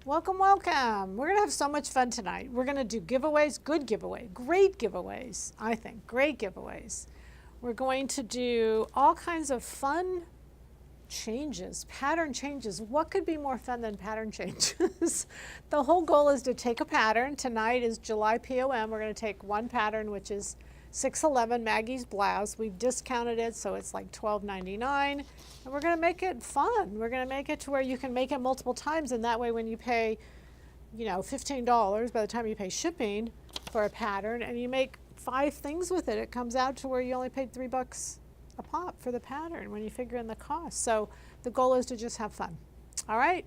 Welcome, welcome. We're going to have so much fun tonight. We're going to do giveaways, good giveaway, great giveaways, I think, great giveaways. We're going to do all kinds of fun changes, pattern changes. What could be more fun than pattern changes? The whole goal is to take a pattern. Tonight is July POM. We're going to take one pattern, which is 611 Maggie's blouse. We've discounted it, so it's like $12.99. And we're going to make it fun. We're going to make it to where you can make it multiple times, and that way when you pay, you know, $15 by the time you pay shipping for a pattern and you make 5 things with it, it comes out to where you only paid $3 a pop for the pattern when you figure in the cost. So the goal is to just have fun. All right?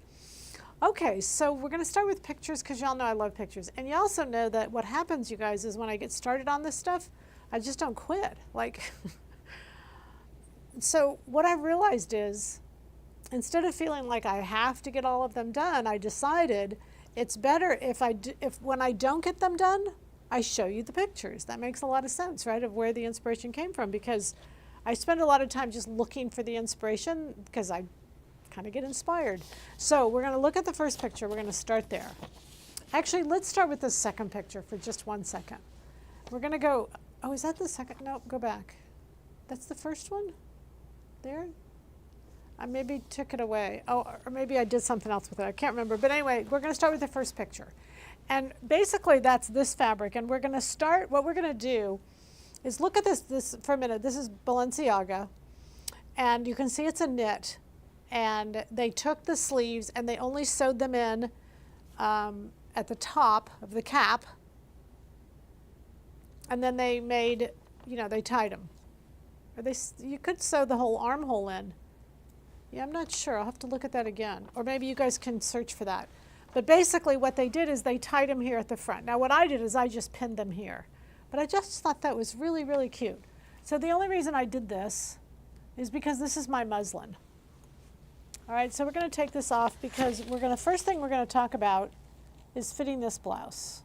Okay, so we're going to start with pictures because y'all know I love pictures. And you also know that what happens, you guys, is when I get started on this stuff, I just don't quit. Like, so what I've realized is instead of feeling like I have to get all of them done, I decided it's better if when I don't get them done, I show you the pictures. That makes a lot of sense, right, of where the inspiration came from, because I spend a lot of time just looking for the inspiration because I kind of get inspired. So we're going to look at the first picture. We're going to start there. Actually, let's start with the second picture for just 1 second. We're going to go, oh, is that the second? No, go back. That's the first one? There? I maybe took it away. Oh, or maybe I did something else with it. I can't remember. But anyway, we're going to start with the first picture. And basically, that's this fabric. And we're going to start, what we're going to do is look at this for a minute. This is Balenciaga. And you can see it's a knit. And they took the sleeves and they only sewed them in at the top of the cap. And then they made, you know, they tied them. Or you could sew the whole armhole in. Yeah, I'm not sure. I'll have to look at that again. Or maybe you guys can search for that. But basically what they did is they tied them here at the front. Now what I did is I just pinned them here. But I just thought that was really, really cute. So the only reason I did this is because this is my muslin. All right, so we're going to take this off because first thing we're going to talk about is fitting this blouse.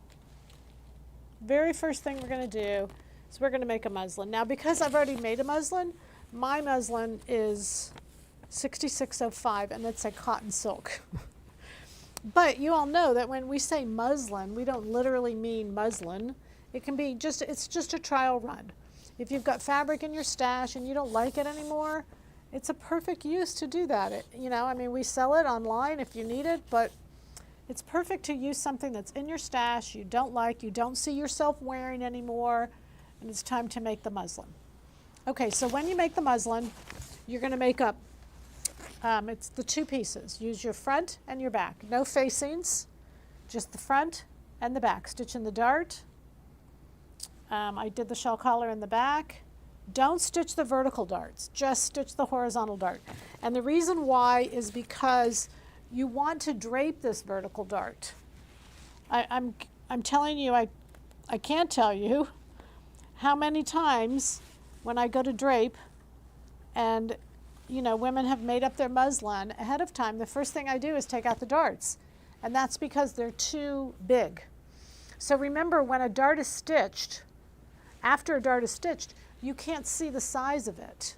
Very first thing we're going to do is we're going to make a muslin. Now because I've already made a muslin, my muslin is 6605 and it's a cotton silk. But you all know that when we say muslin, we don't literally mean muslin. It can be it's just a trial run. If you've got fabric in your stash and you don't like it anymore, it's a perfect use to do that. You know, I mean, we sell it online if you need it, but it's perfect to use something that's in your stash, you don't like, you don't see yourself wearing anymore, and it's time to make the muslin. Okay, so when you make the muslin, you're going to make up, it's the 2 pieces. Use your front and your back. No facings, just the front and the back. Stitch in the dart. I did the shell collar in the back. Don't stitch the vertical darts, just stitch the horizontal dart. And the reason why is because you want to drape this vertical dart. I'm telling you, I can't tell you how many times when I go to drape and, you know, women have made up their muslin ahead of time, the first thing I do is take out the darts. And that's because they're too big. So remember, when a dart is stitched, after a dart is stitched, you can't see the size of it.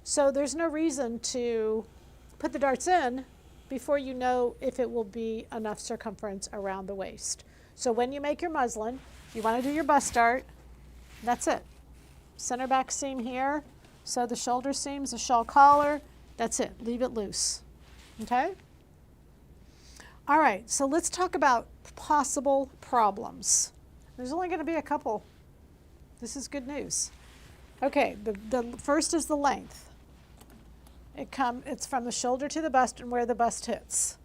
So there's no reason to put the darts in before you know if it will be enough circumference around the waist. So when you make your muslin, you want to do your bust dart. That's it. Center back seam here. Sew the shoulder seams, the shawl collar. That's it. Leave it loose. Okay? All right, so let's talk about possible problems. There's only going to be a couple. This is good news. Okay, the first is the length. It's from the shoulder to the bust and where the bust hits.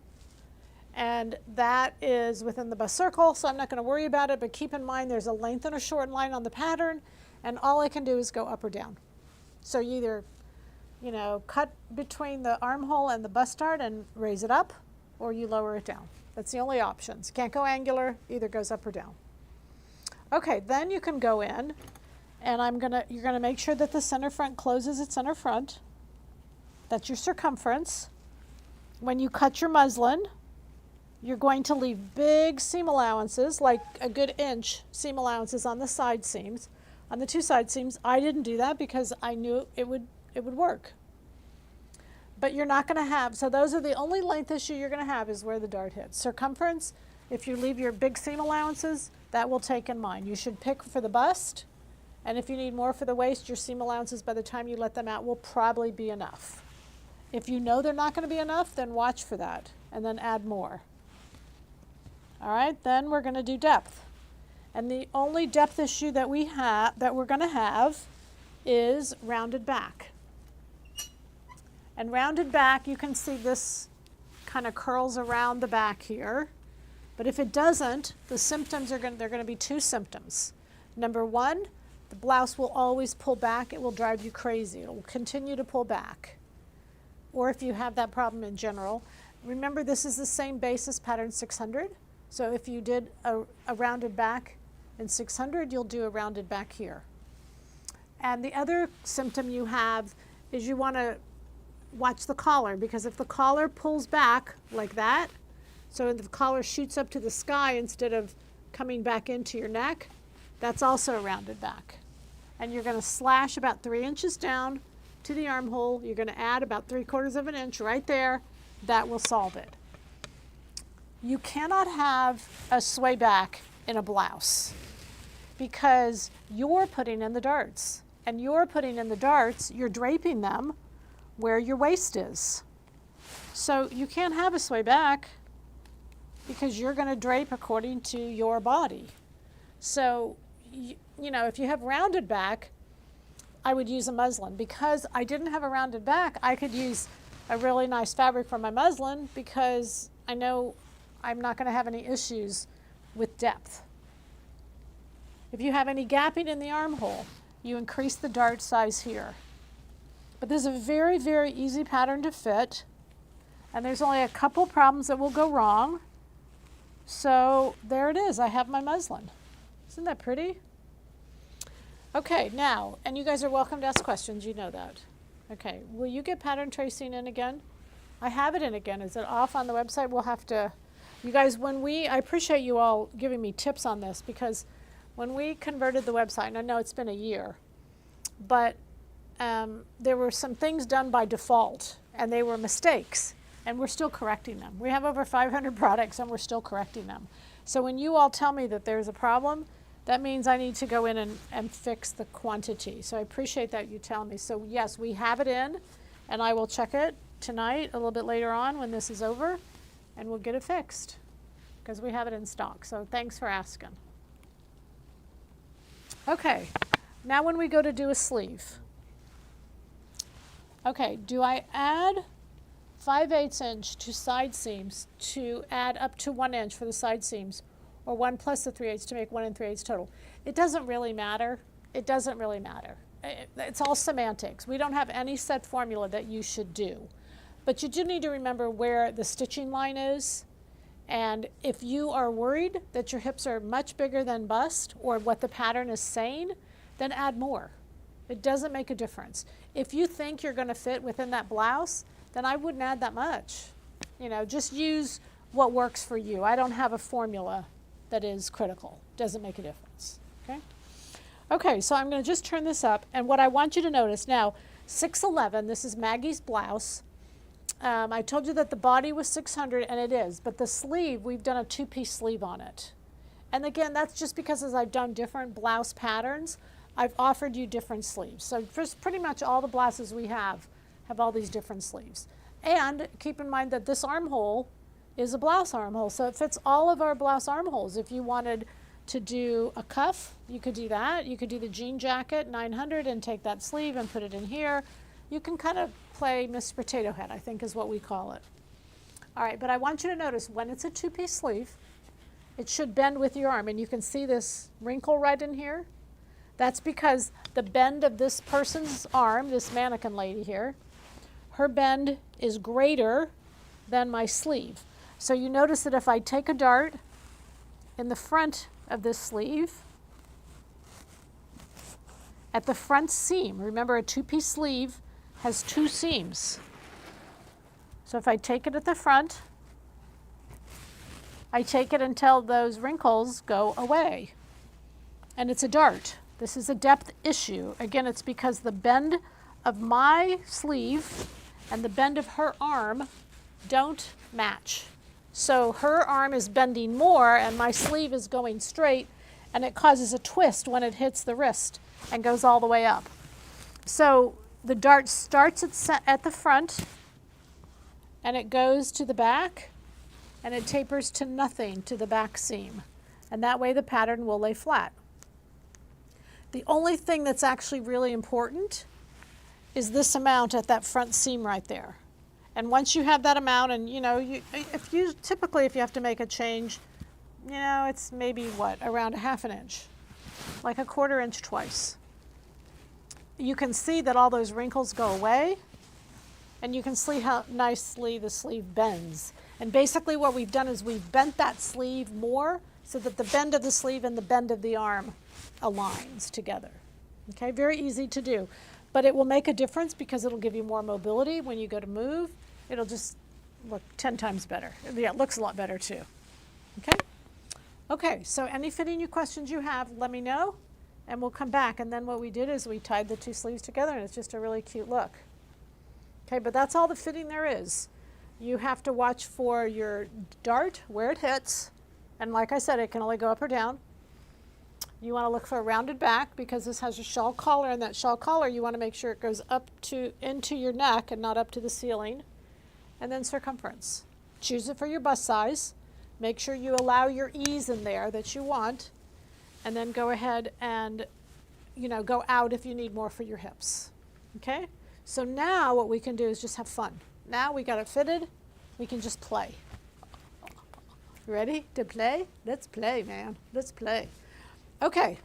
And that is within the bust circle, so I'm not going to worry about it, but keep in mind there's a length and a short line on the pattern, and all I can do is go up or down. So you either, you know, cut between the armhole and the bust dart and raise it up, or you lower it down. That's the only options. Can't go angular, either goes up or down. Okay, then you can go in, and you're gonna make sure that the center front closes at center front. That's your circumference. When you cut your muslin, you're going to leave big seam allowances, like a good inch seam allowances on the side seams. On the 2 side seams, I didn't do that because I knew it would work. but you're not going to have, so those are the only length issue you're going to have is where the dart hits. Circumference, if you leave your big seam allowances, that will take in mind. You should pick for the bust, and if you need more for the waist, your seam allowances by the time you let them out will probably be enough. If you know they're not going to be enough, then watch for that and then add more. All right, then we're going to do depth. And the only depth issue that we're going to have is rounded back. And rounded back, you can see this kind of curls around the back here. But if it doesn't, the symptoms are they're going to be two symptoms. Number one, the blouse will always pull back. It will drive you crazy. It will continue to pull back. Or if you have that problem in general, remember this is the same base as pattern 600. So if you did a rounded back in 600, you'll do a rounded back here. And the other symptom you have is you want to watch the collar, because if the collar pulls back like that, so the collar shoots up to the sky instead of coming back into your neck, that's also a rounded back. And you're going to slash about 3 inches down to the armhole. You're going to add about 3/4 of an inch right there. That will solve it. You cannot have a sway back in a blouse because you're putting in the darts. And you're putting in the darts, you're draping them where your waist is. So you can't have a sway back because you're going to drape according to your body. So, you know, if you have rounded back, I would use a muslin. Because I didn't have a rounded back, I could use a really nice fabric for my muslin because I know I'm not going to have any issues with depth. If you have any gapping in the armhole, you increase the dart size here. But this is a very, very easy pattern to fit, and there's only a couple problems that will go wrong. So there it is, I have my muslin. Isn't that pretty? Okay, now, and you guys are welcome to ask questions, you know that. Okay, will you get pattern tracing in again? I have it in again. Is it off on the website? We'll have to, you guys, I appreciate you all giving me tips on this, because when we converted the website, and I know it's been a year, but there were some things done by default, and they were mistakes, and we're still correcting them. We have over 500 products, and we're still correcting them. So when you all tell me that there's a problem, that means I need to go in and fix the quantity. So I appreciate that you tell me. So yes, we have it in, and I will check it tonight, a little bit later on when this is over, and we'll get it fixed, because we have it in stock. So thanks for asking. Okay, now when we go to do a sleeve. Okay, do I add 5/8 inch to side seams to add up to 1 inch for the side seams, or 1 plus the 3/8 to make 1 3/8 total? It doesn't really matter. It doesn't really matter. It's all semantics. We don't have any set formula that you should do. But you do need to remember where the stitching line is. And if you are worried that your hips are much bigger than bust, or what the pattern is saying, then add more. It doesn't make a difference. If you think you're going to fit within that blouse, then I wouldn't add that much. You know, just use what works for you. I don't have a formula that is critical. Doesn't make a difference. Okay? Okay, so I'm going to just turn this up, and what I want you to notice now, 611, this is Maggie's blouse. I told you that the body was 600, and it is, but the sleeve, we've done a 2-piece sleeve on it. And again, that's just because as I've done different blouse patterns, I've offered you different sleeves. So just pretty much all the blouses we have all these different sleeves. And keep in mind that this armhole is a blouse armhole, so it fits all of our blouse armholes. If you wanted to do a cuff, you could do that. You could do the jean jacket 900 and take that sleeve and put it in here. You can kind of play Miss Potato Head, I think is what we call it. All right, but I want you to notice when it's a 2-piece sleeve, it should bend with your arm, and you can see this wrinkle right in here. That's because the bend of this person's arm, this mannequin lady here, her bend is greater than my sleeve. So you notice that if I take a dart in the front of this sleeve, at the front seam, remember a 2-piece sleeve has 2 seams. So if I take it at the front, I take it until those wrinkles go away. And it's a dart. This is a depth issue. Again, it's because the bend of my sleeve and the bend of her arm don't match. So her arm is bending more and my sleeve is going straight, and it causes a twist when it hits the wrist and goes all the way up. So the dart starts at the front and it goes to the back and it tapers to nothing to the back seam. And that way the pattern will lay flat. The only thing that's actually really important is this amount at that front seam right there. And once you have that amount, and if you have to make a change, it's maybe around a ½ inch, like a ¼ inch twice. You can see that all those wrinkles go away, and you can see how nicely the sleeve bends. And basically what we've done is we've bent that sleeve more so that the bend of the sleeve and the bend of the arm aligns together. Okay, very easy to do. But it will make a difference because it'll give you more mobility when you go to move. It'll just look 10 times better. Yeah, it looks a lot better too. Okay? Okay, so any fitting questions you have, let me know, and we'll come back. And then what we did is we tied the two sleeves together, and it's just a really cute look. Okay, but that's all the fitting there is. You have to watch for your dart, where it hits, and like I said, it can only go up or down. You want to look for a rounded back because this has a shawl collar, and that shawl collar you want to make sure it goes up into your neck and not up to the ceiling. And then circumference. Choose it for your bust size. Make sure you allow your ease in there that you want, and then go ahead and go out if you need more for your hips. Okay? So now what we can do is just have fun. Now we got it fitted, we can just play. Ready to play? Let's play, man. Let's play. Okay.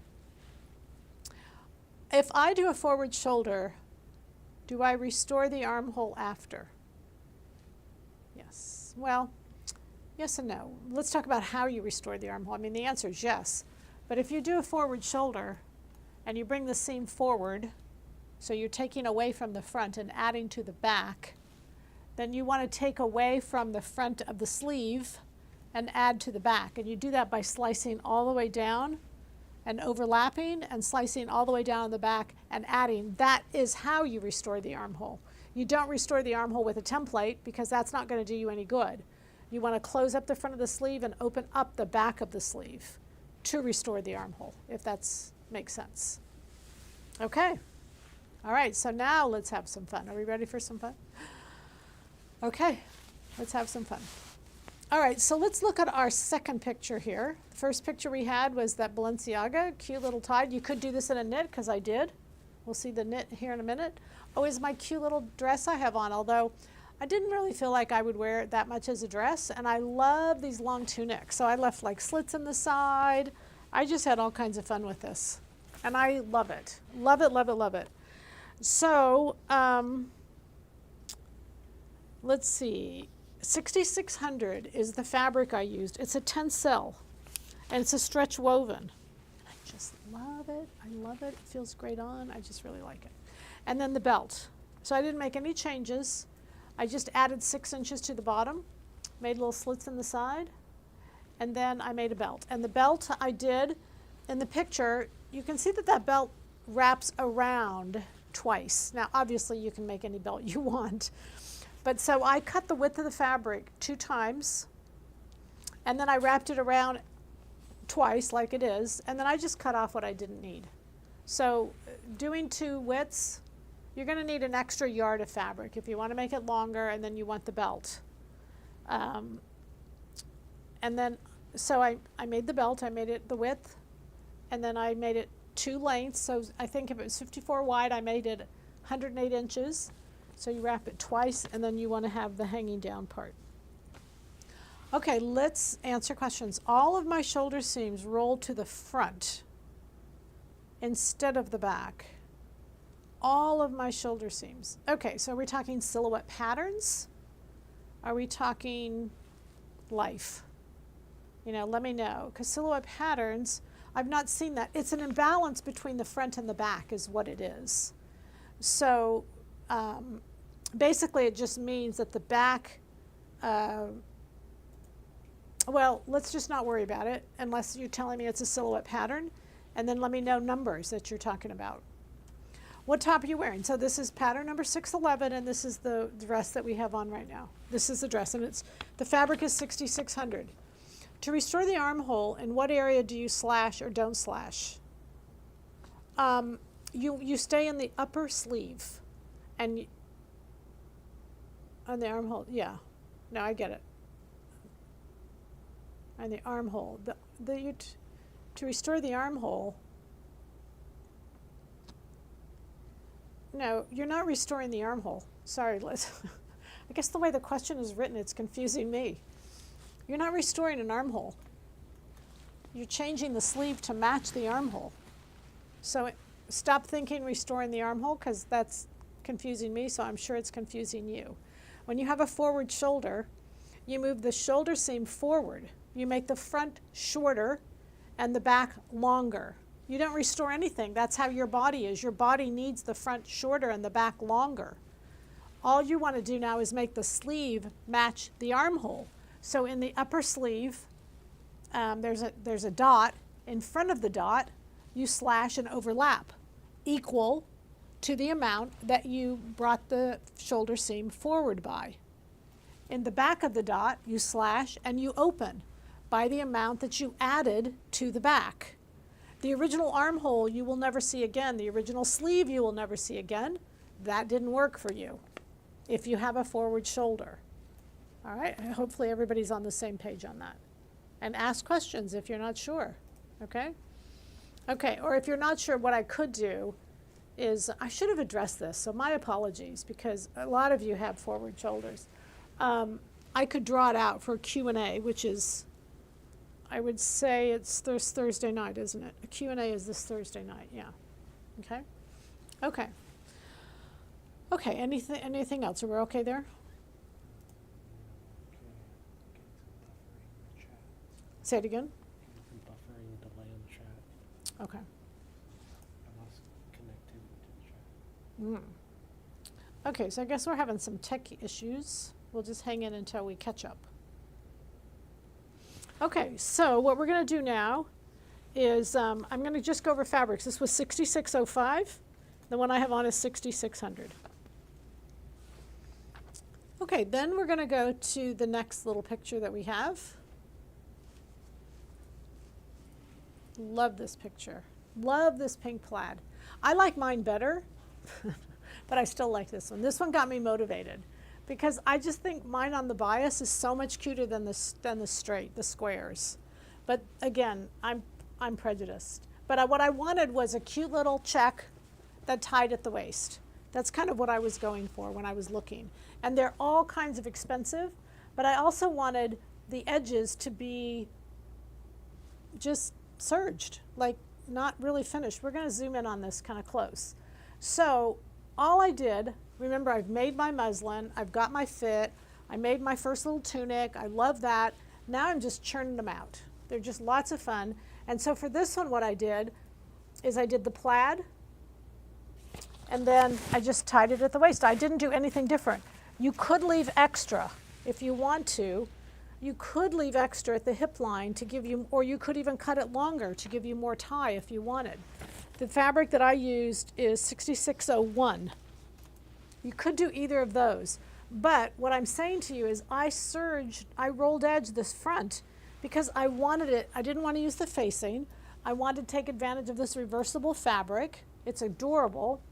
If I do a forward shoulder, do I restore the armhole after? Yes. Well, yes and no. Let's talk about how you restore the armhole. I mean, the answer is yes. But if you do a forward shoulder and you bring the seam forward, so you're taking away from the front and adding to the back, then you want to take away from the front of the sleeve and add to the back. And you do that by slicing all the way down and overlapping and slicing all the way down in the back and adding. That is how you restore the armhole. You don't restore the armhole with a template because that's not going to do you any good. You want to close up the front of the sleeve and open up the back of the sleeve to restore the armhole, if that makes sense. Okay. All right, so now let's have some fun. Are we ready for some fun? Okay, let's have some fun. All right, so let's look at our second picture here. The first picture we had was that Balenciaga, cute little tie. You could do this in a knit, because I did. We'll see the knit here in a minute. Oh, is my cute little dress I have on, although I didn't really feel like I would wear it that much as a dress, and I love these long tunics. So I left like slits in the side. I just had all kinds of fun with this, and I love it. Love it, love it, love it. So let's see. 6600 is the fabric I used. It's a tencel, and it's a stretch woven. I just love it. I love it. It feels great on. I just really like it. And then the belt. So I didn't make any changes. I just added 6 inches to the bottom, made little slits in the side, and then I made a belt. And the belt I did, in the picture, you can see that that belt wraps around twice. Now, obviously, you can make any belt you want. But so I cut the width of the fabric 2 times, and then I wrapped it around twice like it is, and then I just cut off what I didn't need. So doing 2 widths, you're going to need an extra yard of fabric if you want to make it longer, and then you want the belt. And then, so I made the belt, I made it the width, and then I made it 2 lengths. So I think if it was 54 wide, I made it 108 inches. So you wrap it twice, and then you want to have the hanging down part. Okay, let's answer questions. All of my shoulder seams roll to the front instead of the back. All of my shoulder seams. Okay, so are we talking silhouette patterns? Are we talking life? Let me know, because silhouette patterns, I've not seen that. It's an imbalance between the front and the back is what it is. So basically it just means that the back, well, let's just not worry about it unless you're telling me it's a silhouette pattern, and then let me know numbers that you're talking about. What top are you wearing? So this is pattern number 611, and this is the dress that we have on right now. This is the dress, and the fabric is 6600. To restore the armhole, in what area do you slash or don't slash? You stay in the upper sleeve, and on the armhole, yeah. No, I get it. On the armhole, to restore the armhole. No, you're not restoring the armhole. Sorry, Liz. I guess the way the question is written, it's confusing me. You're not restoring an armhole. You're changing the sleeve to match the armhole. So stop thinking restoring the armhole, because that's confusing me, so I'm sure it's confusing you. When you have a forward shoulder, you move the shoulder seam forward. You make the front shorter and the back longer. You don't restore anything. That's how your body is. Your body needs the front shorter and the back longer. All you want to do now is make the sleeve match the armhole. So in the upper sleeve, there's a dot. In front of the dot, you slash and overlap, equal to the amount that you brought the shoulder seam forward by. In the back of the dot, you slash and you open by the amount that you added to the back. The original armhole you will never see again. The original sleeve you will never see again. That didn't work for you if you have a forward shoulder. All right, hopefully everybody's on the same page on that. And ask questions if you're not sure, okay? Okay, or if you're not sure, what I could do is, I should have addressed this, so my apologies, because a lot of you have forward shoulders. I could draw it out for Q&A, which is, I would say it's this Thursday night, isn't it? A Q&A is this Thursday night, yeah. Okay? Okay. Okay, anything else? Are we okay there? Say it again. Some buffering delay in the chat. Okay. I lost connectivity to the chat. Okay, so I guess we're having some tech issues. We'll just hang in until we catch up. Okay, so what we're going to do now is I'm going to just go over fabrics. This was 6605. The one I have on is 6600. Okay, then we're going to go to the next little picture that we have. Love this picture. Love this pink plaid. I like mine better, but I still like this one. This one got me motivated because I just think mine on the bias is so much cuter than the straight, the squares. But again, I'm prejudiced. But what I wanted was a cute little check that tied at the waist. That's kind of what I was going for when I was looking. And they're all kinds of expensive, but I also wanted the edges to be just serged, like not really finished. We're going to zoom in on this kind of close. So all I did, remember, I've made my muslin, I've got my fit, I made my first little tunic, I love that. Now I'm just churning them out. They're just lots of fun. And so for this one, what I did is I did the plaid, and then I just tied it at the waist. I didn't do anything different. You could leave extra if you want to. You could leave extra at the hip line to give you, or you could even cut it longer to give you more tie if you wanted. The fabric that I used is 6601. You could do either of those. But what I'm saying to you is I rolled edge this front because I wanted it, I didn't want to use the facing. I wanted to take advantage of this reversible fabric. It's adorable.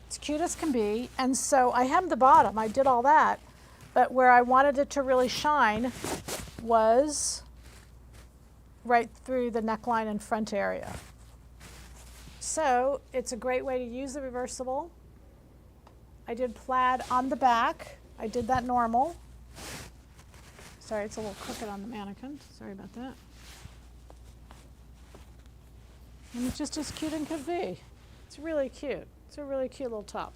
It's cute as can be. And so I hemmed the bottom, I did all that. But where I wanted it to really shine was right through the neckline and front area. So it's a great way to use the reversible. I did plaid on the back. I did that normal. Sorry, it's a little crooked on the mannequin. Sorry about that. And it's just as cute as could be. It's really cute. It's a really cute little top.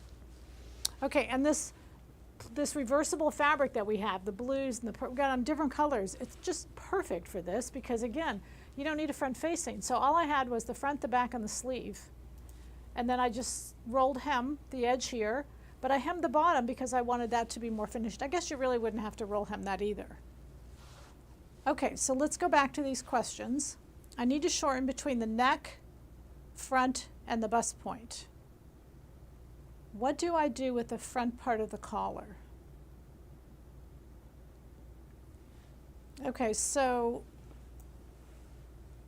Okay, and this reversible fabric that we have, the blues and we've got on different colors, it's just perfect for this because again, you don't need a front facing. So all I had was the front, the back, and the sleeve. And then I just rolled hem the edge here, but I hemmed the bottom because I wanted that to be more finished. I guess you really wouldn't have to roll hem that either. Okay, so let's go back to these questions. I need to shorten between the neck, front, and the bust point. what do I do with the front part of the collar? Okay, so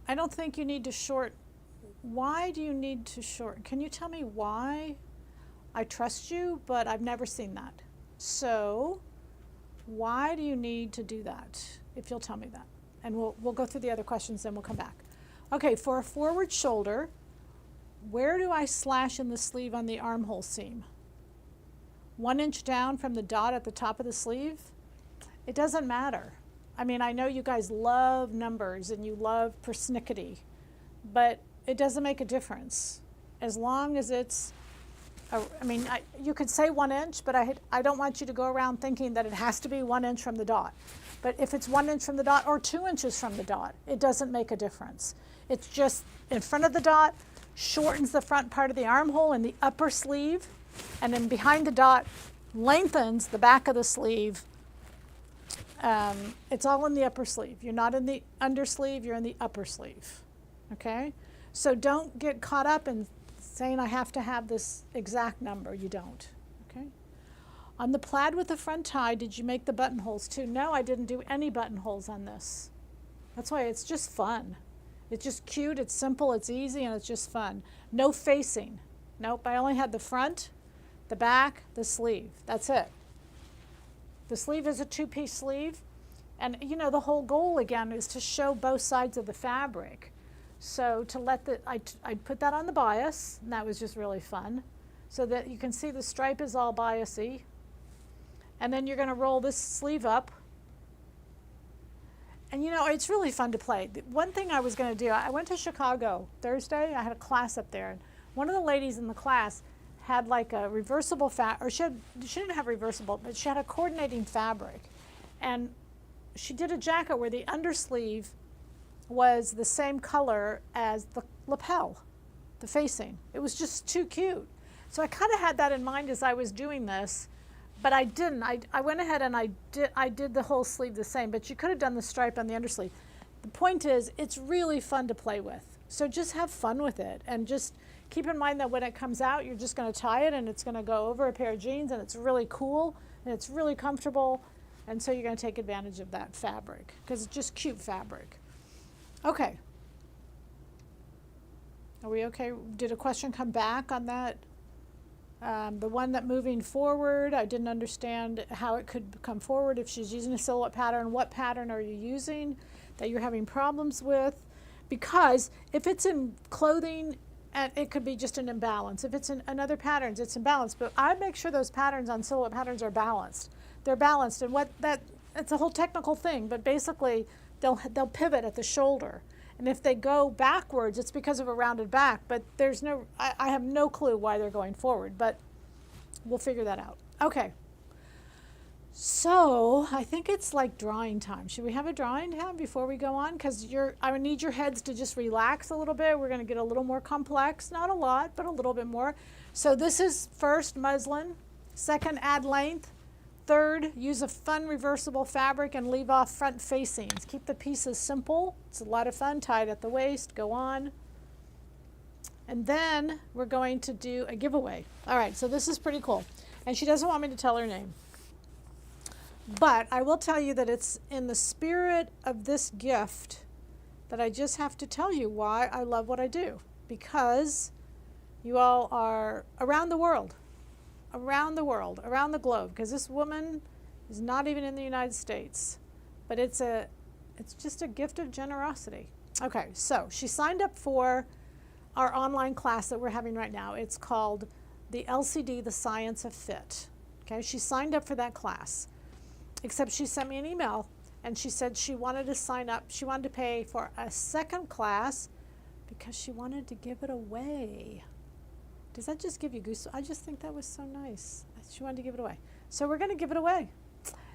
I don't think you need to short. Why do you need to short? Can you tell me why? I trust you, but I've never seen that. So why do you need to do that, if you'll tell me that? And we'll go through the other questions, then we'll come back. Okay, for a forward shoulder, where do I slash in the sleeve on the armhole seam? 1 inch down from the dot at the top of the sleeve? It doesn't matter. I mean, I know you guys love numbers and you love persnickety, but it doesn't make a difference. As long as it's, you could say 1 inch, but I don't want you to go around thinking that it has to be 1 inch from the dot. But if it's 1 inch from the dot or 2 inches from the dot, it doesn't make a difference. It's just in front of the dot, shortens the front part of the armhole in the upper sleeve, and then behind the dot lengthens the back of the sleeve. It's all in the upper sleeve. You're not in the under sleeve, you're in the upper sleeve. Okay? So don't get caught up in saying I have to have this exact number. You don't. Okay? On the plaid with the front tie, did you make the buttonholes too? No, I didn't do any buttonholes on this. That's why it's just fun. It's just cute, it's simple, it's easy, and it's just fun. No facing. Nope, I only had the front, the back, the sleeve. That's it. The sleeve is a 2-piece sleeve. And you know, the whole goal again is to show both sides of the fabric. So to let I put that on the bias, and that was just really fun. So that you can see the stripe is all biasy. And then you're going to roll this sleeve up. And you know, it's really fun to play. One thing I was going to do, I went to Chicago Thursday. I had a class up there. And one of the ladies in the class had like a reversible she didn't have reversible, but she had a coordinating fabric. And she did a jacket where the undersleeve was the same color as the lapel, the facing. It was just too cute. So I kind of had that in mind as I was doing this. But I didn't. I went ahead and I did the whole sleeve the same, but you could have done the stripe on the undersleeve. The point is, it's really fun to play with. So just have fun with it, and just keep in mind that when it comes out, you're just going to tie it, and it's going to go over a pair of jeans, and it's really cool, and it's really comfortable, and so you're going to take advantage of that fabric, because it's just cute fabric. Okay. Are we okay? Did a question come back on that? The one that moving forward, I didn't understand how it could come forward if she's using a silhouette pattern. What pattern are you using that you're having problems with? Because if it's in clothing, and it could be just an imbalance. If it's in other patterns, it's imbalanced. But I make sure those patterns on silhouette patterns are balanced. They're balanced, and it's a whole technical thing. But basically, they'll pivot at the shoulder. And if they go backwards, it's because of a rounded back, but I have no clue why they're going forward, but we'll figure that out. Okay. So I think it's like drawing time. Should we have a drawing time before we go on? Because I would need your heads to just relax a little bit. We're going to get a little more complex. Not a lot, but a little bit more. So this is first muslin. Second, add length. Third, use a fun reversible fabric and leave off front facings. Keep the pieces simple. It's a lot of fun. Tie it at the waist. Go on. And then we're going to do a giveaway. All right, so this is pretty cool. And she doesn't want me to tell her name. But I will tell you that it's in the spirit of this gift that I just have to tell you why I love what I do. Because you all are around the world. Around the globe, because this woman is not even in the United States, but it's just a gift of generosity. Okay, so she signed up for our online class that we're having right now. It's called the LCD, The Science of Fit. Okay, she signed up for that class, except she sent me an email and she said she wanted to sign up. She wanted to pay for a second class because she wanted to give it away. Does that just give you goosebumps? I just think that was so nice. She wanted to give it away. So we're going to give it away.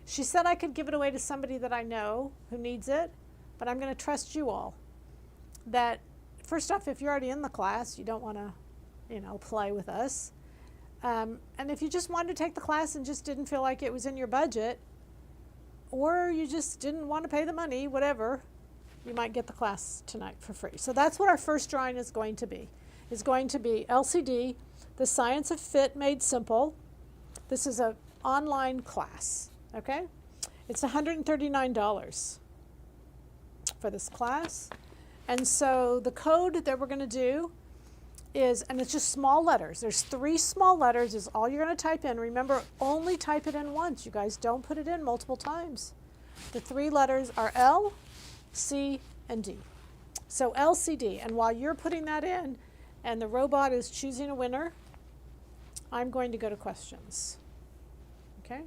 She said I could give it away to somebody that I know who needs it, but I'm going to trust you all. That, first off, if you're already in the class, you don't want to, play with us. And if you just wanted to take the class and just didn't feel like it was in your budget, or you just didn't want to pay the money, whatever, you might get the class tonight for free. So that's what our first drawing is going to be. Is going to be LCD, The Science of Fit Made Simple. This is an online class, okay? It's $139 for this class. And so the code that we're going to do is, and it's just small letters. There's 3 small letters is all you're going to type in. Remember, only type it in once, you guys. Don't put it in multiple times. The 3 letters are L, C, and D. So LCD, and while you're putting that in and the robot is choosing a winner, I'm going to go to questions. Okay?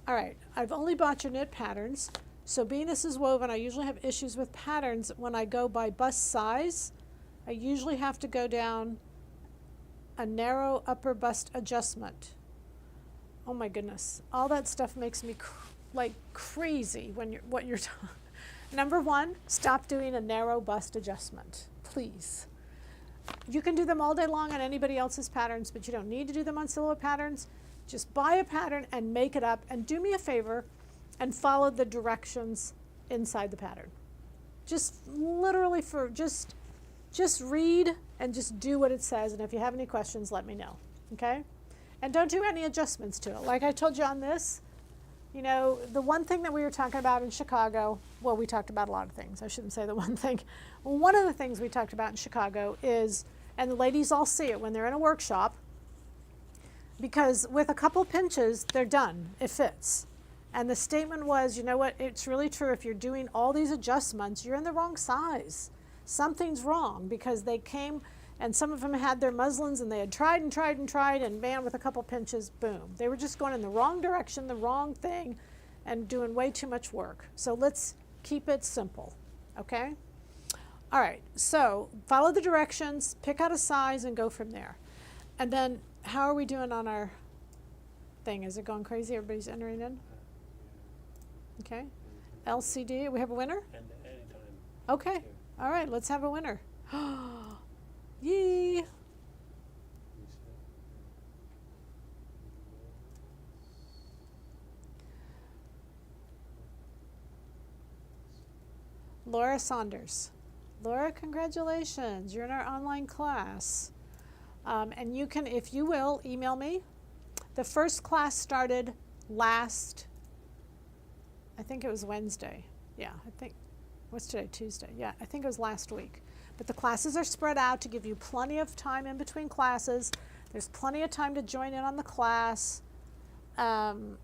All right, I've only bought your knit patterns. So being this is woven, I usually have issues with patterns when I go by bust size. I usually have to go down a narrow upper bust adjustment. Oh my goodness, all that stuff makes me like crazy when you're Number 1, stop doing a narrow bust adjustment, please. You can do them all day long on anybody else's patterns, but you don't need to do them on silhouette patterns. Just buy a pattern and make it up, and do me a favor and follow the directions inside the pattern. Just literally just read and just do what it says, and if you have any questions, let me know, okay? And don't do any adjustments to it. Like I told you on this, you know, the one thing that we were talking about in Chicago, well, we talked about a lot of things. I shouldn't say the one thing. One of the things we talked about in Chicago is, and the ladies all see it when they're in a workshop, because with a couple pinches, they're done. It fits. And the statement was, you know what, it's really true. If you're doing all these adjustments, you're in the wrong size. Something's wrong, because they came, and some of them had their muslins, and they had tried and tried and tried, and man, with a couple pinches, boom. They were just going in the wrong direction, the wrong thing, and doing way too much work. So let's keep it simple, okay? All right, so follow the directions, pick out a size, and go from there. And then, how are we doing on our thing? Is it going crazy? Everybody's entering in? Okay. LCD, we have a winner? And anytime. Okay. Yeah. All right, let's have a winner. Yee. Laura Saunders. Laura, congratulations. You're in our online class. And you can, if you will, email me. The first class started last, I think it was Wednesday. Yeah, I think, what's today, Tuesday? Yeah, I think it was last week. But the classes are spread out to give you plenty of time in between classes. There's plenty of time to join in on the class. I'm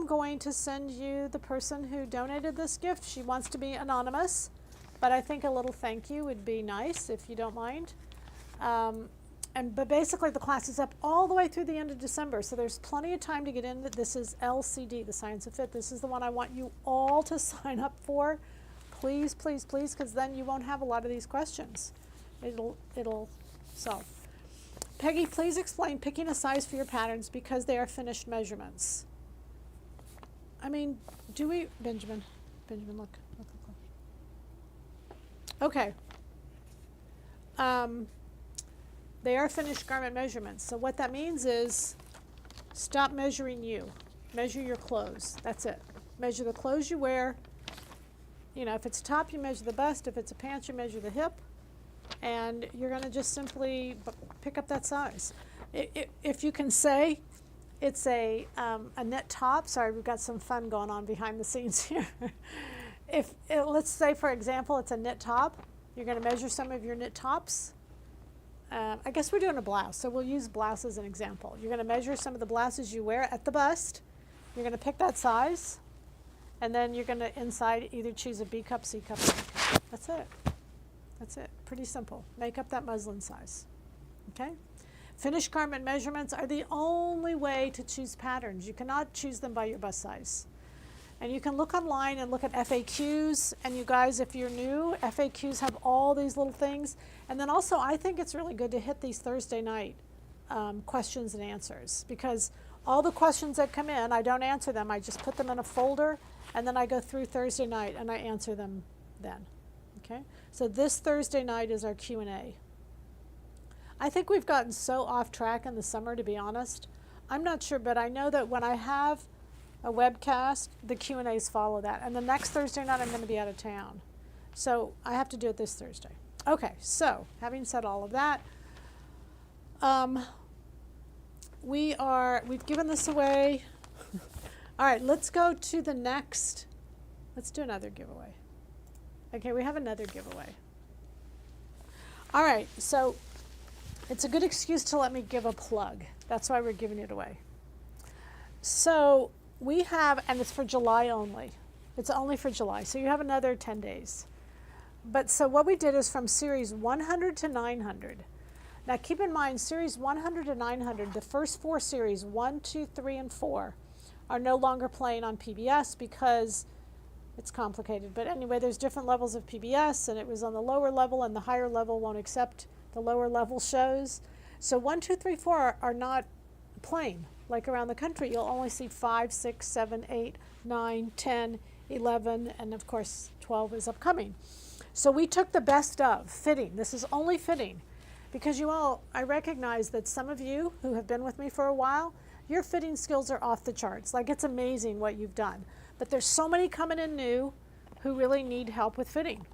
going to send you the person who donated this gift. She wants to be anonymous, but I think a little thank you would be nice if you don't mind. But basically the class is up all the way through the end of December, so there's plenty of time to get in. This is LCD, the Science of Fit. This is the one I want you all to sign up for. Please, please, please, because then you won't have a lot of these questions. It'll solve. Peggy, please explain picking a size for your patterns because they are finished measurements. I mean, do we, Benjamin, look. Okay. They are finished garment measurements. So what that means is stop measuring you. Measure your clothes. That's it. Measure the clothes you wear. You know, if it's a top, you measure the bust. If it's a pants, you measure the hip. And you're going to just simply pick up that size. If you can say it's a knit top. Sorry, we've got some fun going on behind the scenes here. Let's say, for example, it's a knit top. You're going to measure some of your knit tops. I guess we're doing a blouse, so we'll use blouse as an example. You're going to measure some of the blouses you wear at the bust. You're going to pick that size, and then you're going to inside either choose a B cup, C cup, or D cup. That's it. That's it. Pretty simple. Make up that muslin size. Okay? Finished garment measurements are the only way to choose patterns. You cannot choose them by your bust size. And you can look online and look at FAQs. And you guys, if you're new, FAQs have all these little things. And then also, I think it's really good to hit these Thursday night questions and answers, because all the questions that come in, I don't answer them. I just put them in a folder, and then I go through Thursday night and I answer them then. Okay? So this Thursday night is our Q&A. I think we've gotten so off track in the summer, to be honest. I'm not sure, but I know that when I have a webcast, the Q&As follow that. And the next Thursday night, I'm going to be out of town. So I have to do it this Thursday. Okay, so having said all of that, We've given this away. All right, let's go to the next. Let's do another giveaway. Okay, we have another giveaway. All right, so it's a good excuse to let me give a plug. That's why we're giving it away. So we have, and it's for July only. It's only for July, so you have another 10 days. But so what we did is from series 100 to 900. Now keep in mind, series 100 to 900, the first 4 series, 1, 2, 3, and 4, are no longer playing on PBS because it's complicated. But anyway, there's different levels of PBS, and it was on the lower level, and the higher level won't accept the lower level shows. So 1, 2, 3, 4 are not playing. Like around the country, you'll only see 5, 6, 7, 8, 9, 10, 11, and of course 12 is upcoming. So we took the best of fitting. This is only fitting because you all, I recognize that some of you who have been with me for a while, your fitting skills are off the charts. Like, it's amazing what you've done. But there's so many coming in new who really need help with fitting.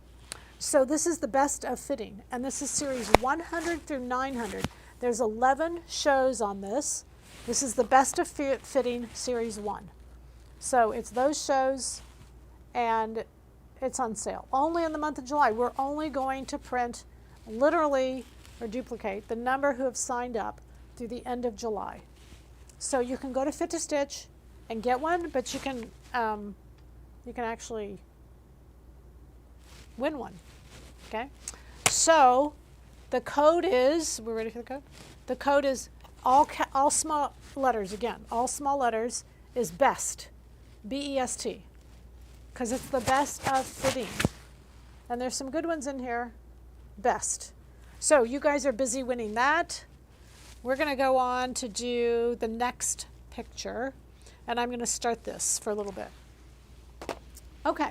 So this is the best of fitting, and this is series 100 through 900. There's 11 shows on this. This is the best of fitting series 1. So it's those shows, and it's on sale. Only in the month of July. We're only going to print literally, or duplicate, the number who have signed up through the end of July. So you can go to Fit to Stitch and get one, but you can actually win one. Okay? So the code is, we're ready for the code? The code is all small letters, again, all small letters is BEST, B-E-S-T, because it's the best of fitting. And there's some good ones in here, BEST. So you guys are busy winning that. We're going to go on to do the next picture, and I'm going to start this for a little bit. Okay.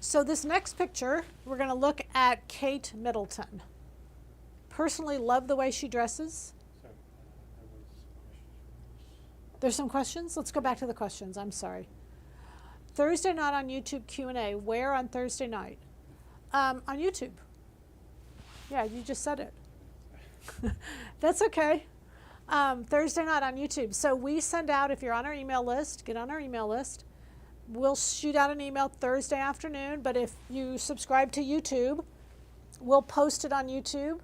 So this next picture, we're going to look at Kate Middleton. Personally, love the way she dresses. So, there was questions. There's some questions? Let's go back to the questions. I'm sorry. Thursday night on YouTube Q&A. Where on Thursday night? On YouTube. Yeah, you just said it. That's okay. Thursday night on YouTube. So we send out, if you're on our email list, get on our email list. We'll shoot out an email Thursday afternoon, but if you subscribe to YouTube, we'll post it on YouTube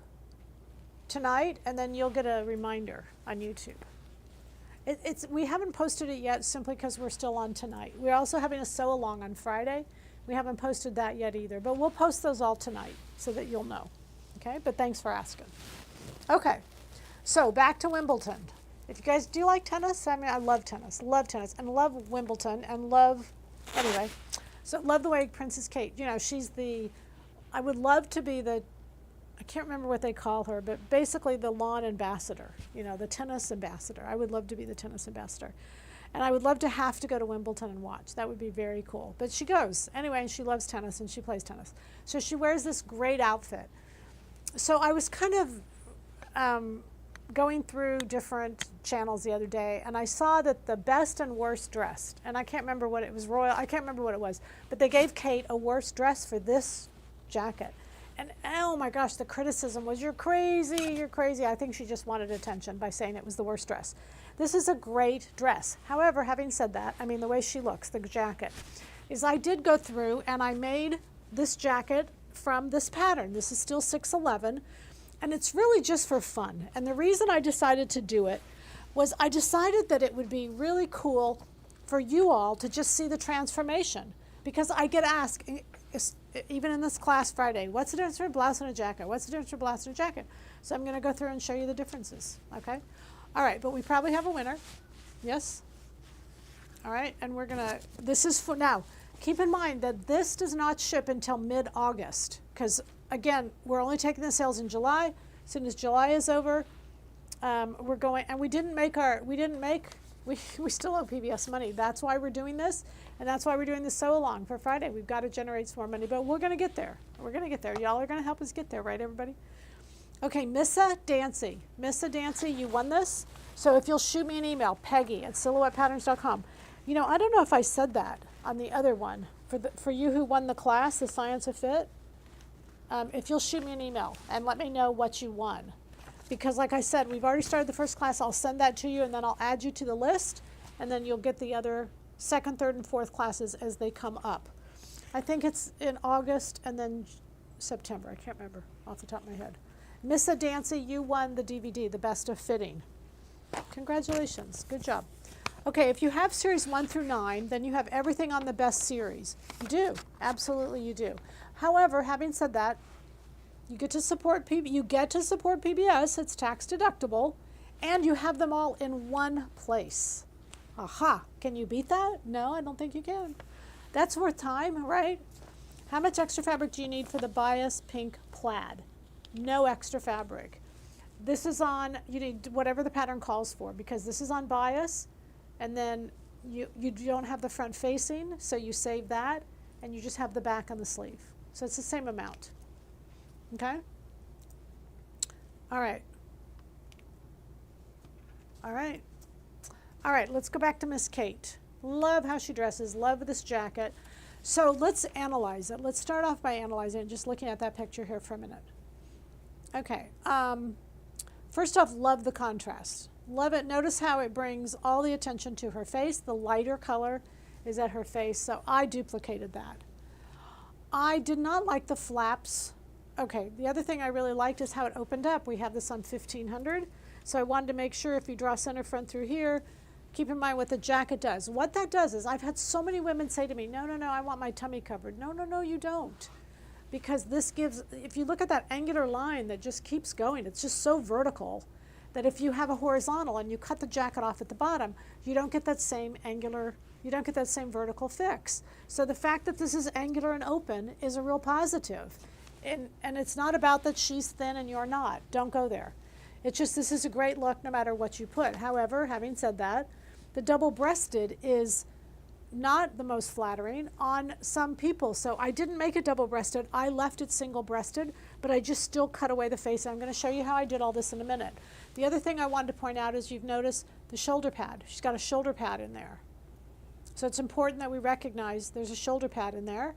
tonight, and then you'll get a reminder on YouTube. We haven't posted it yet simply because we're still on tonight. We're also having a sew along on Friday. We haven't posted that yet either, but we'll post those all tonight so that you'll know. Okay, but thanks for asking. Okay, so back to Wimbledon. If you guys do like tennis, I mean, I love tennis, and love Wimbledon, and anyway, so love the way Princess Kate, you know, I would love to be I can't remember what they call her, but basically the lawn ambassador, you know, the tennis ambassador. I would love to be the tennis ambassador. And I would love to have to go to Wimbledon and watch. That would be very cool. But she goes. Anyway, and she loves tennis, and she plays tennis. So she wears this great outfit. So I was kind of going through different channels the other day, and I saw that the best and worst dressed, and I can't remember what it was, Royal, I can't remember what it was, but they gave Kate a worst dress for this jacket. And oh my gosh, the criticism was, you're crazy, you're crazy. I think she just wanted attention by saying it was the worst dress. This is a great dress. However, having said that, I mean, the way she looks, the jacket, is I did go through and I made this jacket from this pattern. This is still 611, and it's really just for fun. And the reason I decided to do it was I decided that it would be really cool for you all to just see the transformation, because I get asked, even in this class Friday, what's the difference between a blouse and a jacket? What's the difference between a blouse and a jacket? So I'm going to go through and show you the differences, okay? All right, but we probably have a winner. Yes? All right, and we're going to, this is for now. Keep in mind that this does not ship until mid-August, because again, we're only taking the sales in July. As soon as July is over, we're going, and we still owe PBS money. That's why we're doing this, and that's why we're doing the sew along for Friday. We've got to generate some more money, but we're going to get there. We're going to get there. Y'all are going to help us get there, right, everybody? Okay, Missa Dancy. Missa Dancy, you won this. So if you'll shoot me an email, Peggy@SilhouettePatterns.com. You know, I don't know if I said that on the other one. For you who won the class, the Science of Fit, if you'll shoot me an email and let me know what you won. because like I said, we've already started the first class. I'll send that to you, and then I'll add you to the list, and then you'll get the other second, third, and fourth classes as they come up. I think it's in August and then September. I can't remember off the top of my head. Missa Dancy, you won the DVD, The Best of Fitting. Congratulations. Good job. Okay, if you have series 1 through 9, then you have everything on the best series. You do. Absolutely you do. However, having said that, you get to support PBS. It's tax deductible, and you have them all in one place. Aha. Can you beat that? No, I don't think you can. That's worth time, right? How much extra fabric do you need for the bias pink plaid? No extra fabric. This is on, you need whatever the pattern calls for, because this is on bias, and then you don't have the front facing, so you save that, and you just have the back on the sleeve. So it's the same amount. Okay? All right. All right. All right, let's go back to Miss Kate. Love how she dresses, love this jacket. So let's analyze it. Let's start off by analyzing it, just looking at that picture here for a minute. Okay. First off, love the contrast. Love it. Notice how it brings all the attention to her face. The lighter color is at her face, so I duplicated that. I did not like the flaps. Okay, the other thing I really liked is how it opened up. We have this on 1500, so I wanted to make sure if you draw center front through here, keep in mind what the jacket does. What that does is, I've had so many women say to me, no, no, no, I want my tummy covered. No, no, no, you don't. Because this gives, if you look at that angular line that just keeps going, it's just so vertical that if you have a horizontal and you cut the jacket off at the bottom, you don't get that same angular, you don't get that same vertical fix. So the fact that this is angular and open is a real positive. And it's not about that she's thin and you're not. Don't go there. It's just this is a great look no matter what you put. However, having said that, the double-breasted is not the most flattering on some people. So I didn't make it double-breasted. I left it single-breasted, but I just still cut away the face. I'm going to show you how I did all this in a minute. The other thing I wanted to point out is you've noticed the shoulder pad. She's got a shoulder pad in there. So it's important that we recognize there's a shoulder pad in there.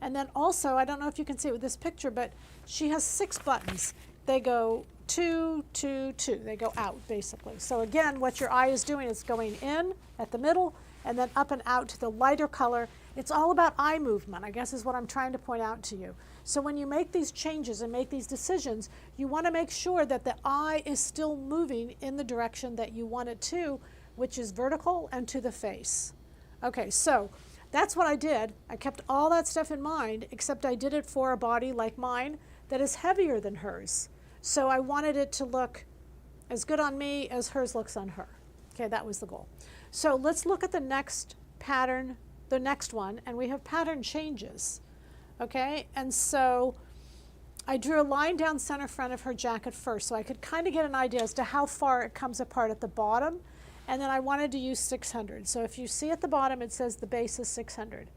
And then also, I don't know if you can see it with this picture, but she has 6 buttons. They go 2, 2, 2. They go out, basically. So again, what your eye is doing is going in at the middle and then up and out to the lighter color. It's all about eye movement, I guess is what I'm trying to point out to you. So when you make these changes and make these decisions, you want to make sure that the eye is still moving in the direction that you want it to, which is vertical and to the face. Okay, so that's what I did. I kept all that stuff in mind, except I did it for a body like mine that is heavier than hers. So I wanted it to look as good on me as hers looks on her. Okay, that was the goal. So let's look at the next pattern, the next one, and we have pattern changes. Okay, and so I drew a line down center front of her jacket first, so I could kind of get an idea as to how far it comes apart at the bottom. And then I wanted to use 600. So if you see at the bottom, it says the base is 600.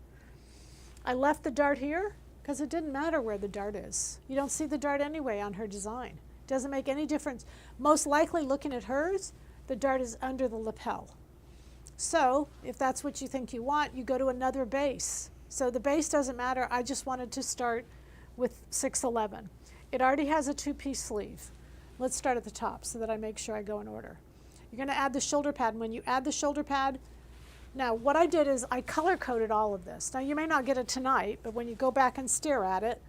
I left the dart here because it didn't matter where the dart is. You don't see the dart anyway on her design. It doesn't make any difference. Most likely, looking at hers, the dart is under the lapel. So if that's what you think you want, you go to another base. So the base doesn't matter. I just wanted to start with 611. It already has a 2-piece sleeve. Let's start at the top so that I make sure I go in order. You're going to add the shoulder pad. And when you add the shoulder pad, now what I did is I color-coded all of this. Now you may not get it tonight, but when you go back and stare at it,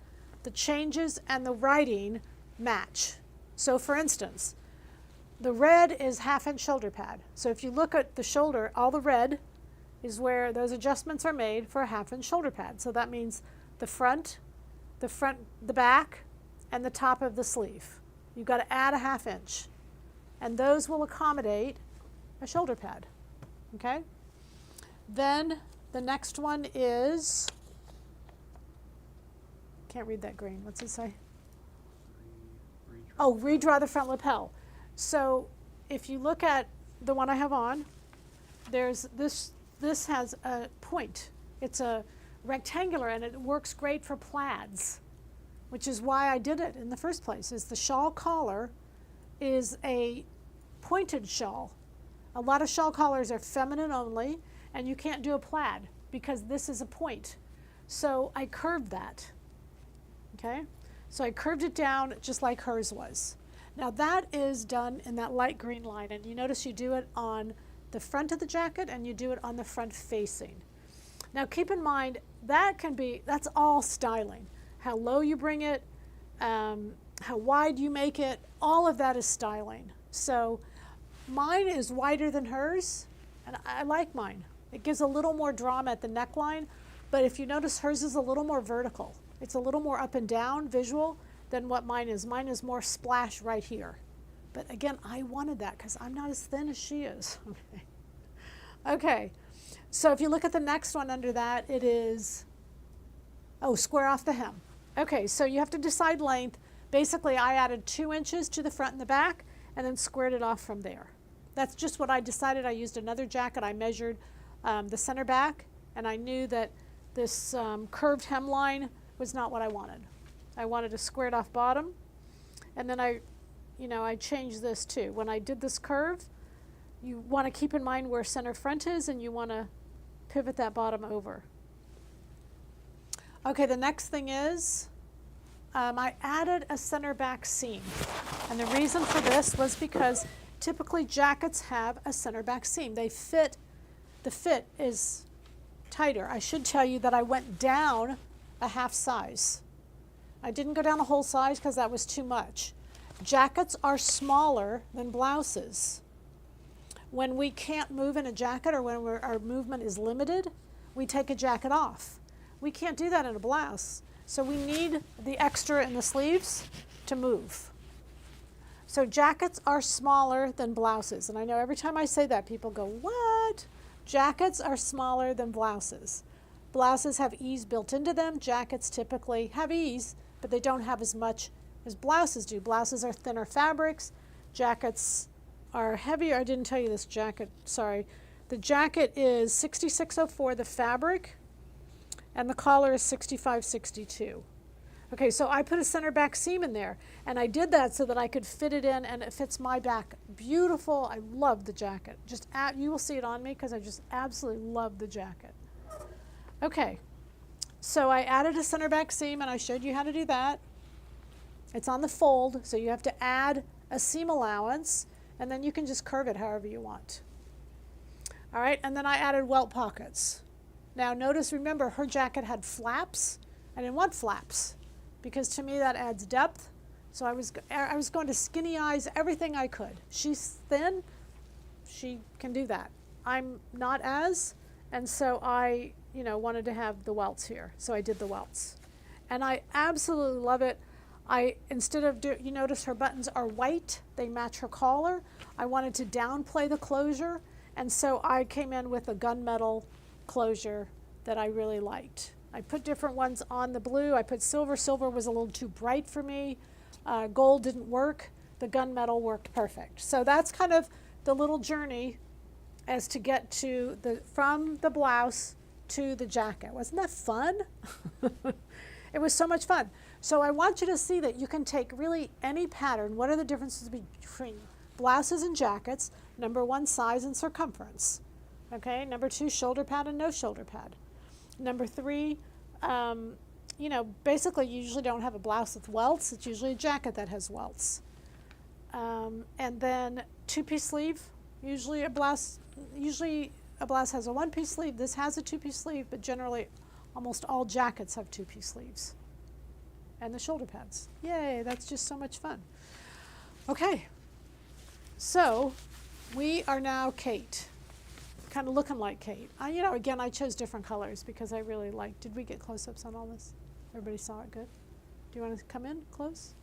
the changes and the writing match. So for instance, the red is 1/2-inch shoulder pad. So if you look at the shoulder, all the red is where those adjustments are made for a 1/2-inch shoulder pad. So that means the front, the back, and the top of the sleeve. You've got to add a 1/2-inch. And those will accommodate a shoulder pad, okay? Then the next one is, can't read that green, what's it say? Oh, redraw the front lapel. So if you look at the one I have on, there's this has a point. It's a rectangular and it works great for plaids, which is why I did it in the first place, is the shawl collar is a pointed shawl. A lot of shawl collars are feminine only, and you can't do a plaid because this is a point. So I curved that, okay? So I curved it down just like hers was. Now that is done in that light green line, and you notice you do it on the front of the jacket and you do it on the front facing. Now keep in mind that's all styling. How low you bring it, how wide you make it, all of that is styling. So mine is wider than hers, and I like mine. It gives a little more drama at the neckline, but if you notice, hers is a little more vertical. It's a little more up and down visual than what mine is. Mine is more splash right here. But again, I wanted that because I'm not as thin as she is. Okay, so if you look at the next one under that, it is, square off the hem. Okay, so you have to decide length. Basically, I added 2 inches to the front and the back and then squared it off from there. That's just what I decided. I used another jacket. I measured the center back, and I knew that this curved hemline was not what I wanted. I wanted a squared off bottom, and then I changed this too. When I did this curve, you want to keep in mind where center front is, and you want to pivot that bottom over. Okay, the next thing is I added a center back seam, and the reason for this was because typically jackets have a center back seam. The fit is tighter. I should tell you that I went down a half size. I didn't go down a whole size because that was too much. Jackets are smaller than blouses. When we can't move in a jacket, or when our movement is limited, we take a jacket off. We can't do that in a blouse. So we need the extra in the sleeves to move. So jackets are smaller than blouses. And I know every time I say that, people go, what? Jackets are smaller than blouses. Blouses have ease built into them. Jackets typically have ease, but they don't have as much as blouses do. Blouses are thinner fabrics. Jackets are heavier. I didn't tell you this jacket, sorry. The jacket is 6604, the fabric, and the collar is 6562. Okay, so I put a center back seam in there, and I did that so that I could fit it in, and it fits my back beautiful. I love the jacket. You will see it on me because I just absolutely love the jacket. Okay, so I added a center back seam, and I showed you how to do that. It's on the fold, so you have to add a seam allowance, and then you can just curve it however you want. All right, and then I added welt pockets. Now notice, remember, her jacket had flaps. I didn't want flaps because to me that adds depth. So I was going to skinny eyes everything I could. She's thin, she can do that. I'm not as, and so I wanted to have the welts here. So I did the welts. And I absolutely love it. Instead of, you notice her buttons are white, they match her collar. I wanted to downplay the closure, and so I came in with a gunmetal closure that I really liked. I put different ones on the blue. I put silver. Silver was a little too bright for me. Gold didn't work. The gunmetal worked perfect. So that's kind of the little journey as to get to from the blouse to the jacket. Wasn't that fun? It was so much fun. So I want you to see that you can take really any pattern. What are the differences between blouses and jackets? Number 1, size and circumference. Okay, number 2, shoulder pad and no shoulder pad. Number 3, basically you usually don't have a blouse with welts. It's usually a jacket that has welts. And then 2-piece sleeve. Usually a blouse has a 1-piece sleeve. This has a 2-piece sleeve, but generally almost all jackets have 2-piece sleeves. And the shoulder pads. Yay, that's just so much fun. Okay, so we are now Kate. Kind of looking like Kate. Again, I chose different colors because I really liked. Did we get close-ups on all this? Everybody saw it good? Do you want to come in close?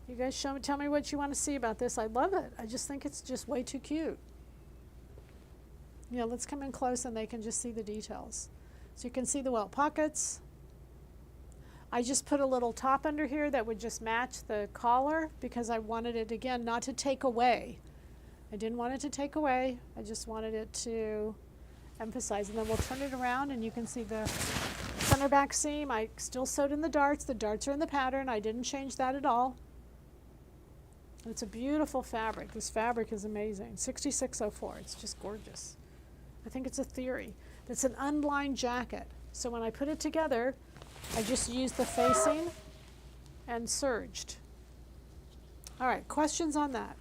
You guys tell me what you want to see about this. I love it. I just think it's just way too cute. Let's come in close and they can just see the details. So you can see the welt pockets. I just put a little top under here that would just match the collar because I wanted it, again, not to take away. I didn't want it to take away. I just wanted it to emphasize. And then we'll turn it around and you can see the center back seam. I still sewed in the darts. The darts are in the pattern. I didn't change that at all. It's a beautiful fabric. This fabric is amazing. 6604. It's just gorgeous. I think it's a theory. It's an unlined jacket. So when I put it together, I just used the facing and serged. All right, questions on that?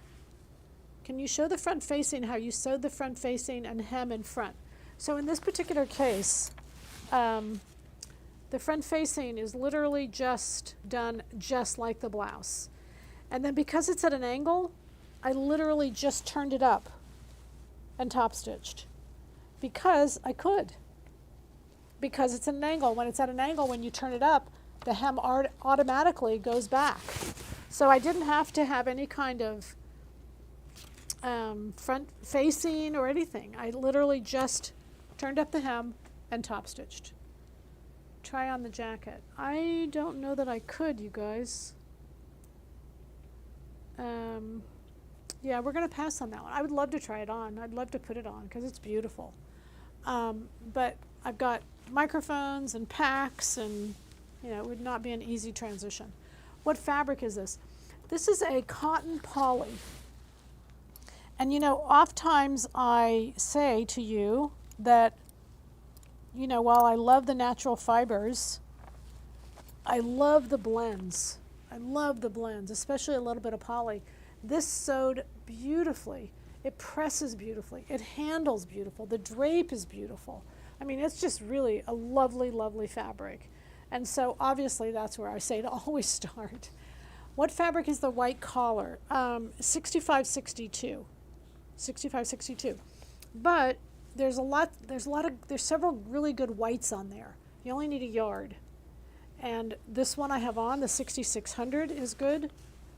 Can you show the front facing, how you sewed the front facing and hem in front? So in this particular case, the front facing is literally just done just like the blouse. And then because it's at an angle, I literally just turned it up and top stitched because I could. Because it's at an angle. When it's at an angle, when you turn it up, the hem automatically goes back. So I didn't have to have any kind of front facing or anything. I literally just turned up the hem and top stitched. Try on the jacket. I don't know that I could, you guys. Yeah, we're going to pass on that one. I would love to try it on. I'd love to put it on because it's beautiful. But I've got microphones and packs and, you know, it would not be an easy transition. What fabric is this? This is a cotton poly. And, you know, oftentimes I say to you that, you know, while I love the natural fibers, I love the blends. I love the blends, especially a little bit of poly. This sewed beautifully. It presses beautifully. It handles beautiful. The drape is beautiful. I mean, it's just really a lovely, lovely fabric. And so obviously that's where I say to always start. What fabric is the white collar? 6562. 6562. But there's several really good whites on there. You only need a yard. And this one I have on, the 6600, is good.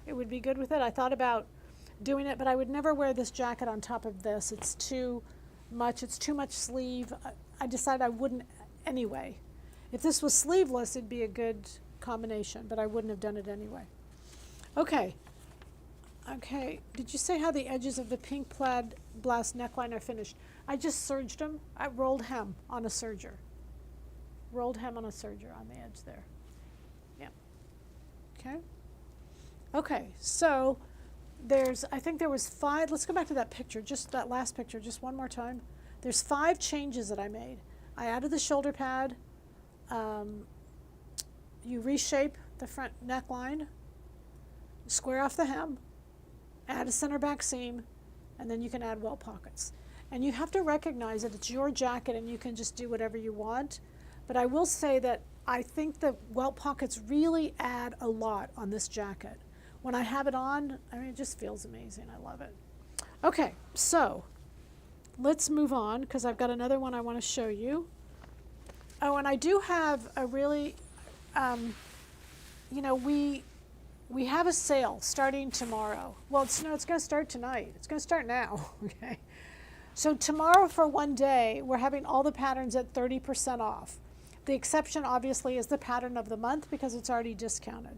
It would be good with it. I thought about doing it, but I would never wear this jacket on top of this. It's too much. It's too much sleeve. I decided I wouldn't anyway. If this was sleeveless, it'd be a good combination, but I wouldn't have done it anyway. Okay. Okay. Did you say how the edges of the pink plaid blouse neckline are finished? I just serged them. I rolled hem on a serger. Rolled hem on a serger on the edge there. Yeah. Okay. Okay, so I think there was 5, let's go back to that picture, just that last picture, just one more time. There's 5 changes that I made. I added the shoulder pad, you reshape the front neckline, square off the hem, add a center back seam, and then you can add welt pockets. And you have to recognize that it's your jacket and you can just do whatever you want. But I will say that I think the welt pockets really add a lot on this jacket. When I have it on, I mean, it just feels amazing. I love it. Okay, so let's move on because I've got another one I want to show you. Oh, and I do have a really, you know, we have a sale starting tomorrow. Well, it's going to start tonight. It's going to start now, okay? So tomorrow for one day, we're having all the patterns at 30% off. The exception, obviously, is the pattern of the month because it's already discounted.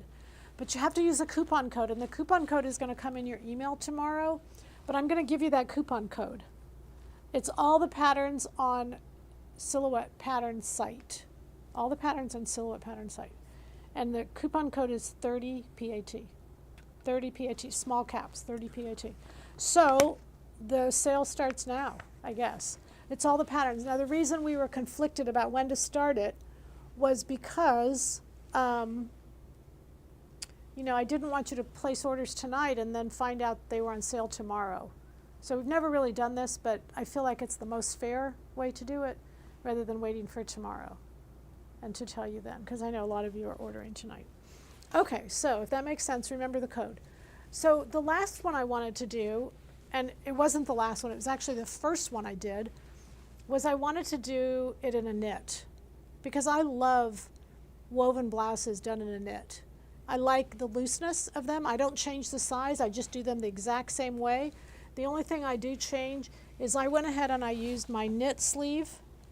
But you have to use a coupon code, and the coupon code is going to come in your email tomorrow, but I'm going to give you that coupon code. It's all the patterns on Silhouette Pattern site. All the patterns on Silhouette Pattern site. And the coupon code is 30 PAT. 30 PAT, small caps, 30 PAT. So the sale starts now, I guess. It's all the patterns. Now the reason we were conflicted about when to start it was because you know, I didn't want you to place orders tonight and then find out they were on sale tomorrow. So we've never really done this, but I feel like it's the most fair way to do it rather than waiting for tomorrow and to tell you then, because I know a lot of you are ordering tonight. Okay, so if that makes sense, remember the code. So the last one I wanted to do, and it wasn't the last one, it was actually the first one I did, was I wanted to do it in a knit because I love woven blouses done in a knit. I like the looseness of them. I don't change the size. I just do them the exact same way. The only thing I do change is I went ahead and I used my knit sleeve